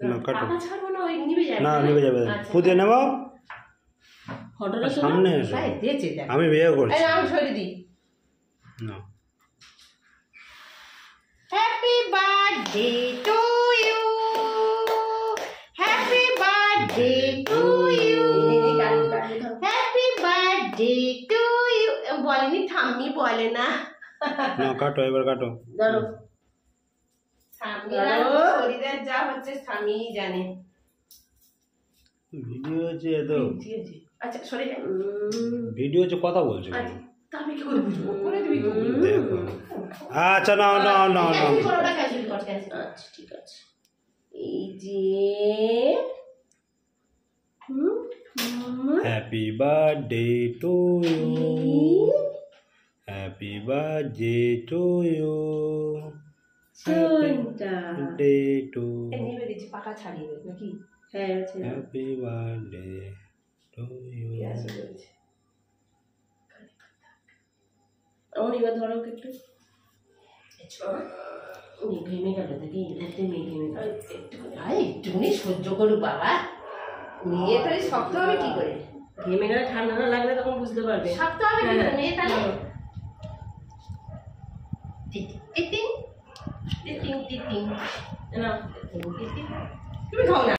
না কাটো পাতা ছাড়বো না, ওই নিভে যাবে না নিভে যাবে পুঁতে নেব ফটোটা সামনে এসো দিয়েছে আমি বিয়ে করছি আমি ছড়ি দিই না happy birthday to you happy birthday to you happy birthday to you বলেনি ঠাম্মি বলে না না কাটো এবার কাটো ধরো শরীরের যা হচ্ছে স্বামীই জানে ভিডিও আছে তো আচ্ছা শরীরে ভিডিও আছে কথা বলছো আচ্ছা আমি কি করে বুঝবো করে দিবি তো দেখো আচ্ছা না না না না আচ্ছা ঠিক আছে এই যে happy birthday to you happy birthday to you ডে টু নিবে দিচ্ছি পাকা ছাড়িয়ে নাকি হ্যাঁ হ্যাপি বার্থডে টু ইউ অনিবা ধরো একটু ঘেমে গেল দেখি ঘেমে গেল একটুখানি সহ্য করুক বাবা মেয়ে তো শক্ত হবে কি করে ঘেমে গেলে ঠান্ডা না লাগলে তখন বুঝতে পারবে শক্ত হবে মেয়ে তাহলে টিটিং টিটিং টিটিং না তুমি খাও না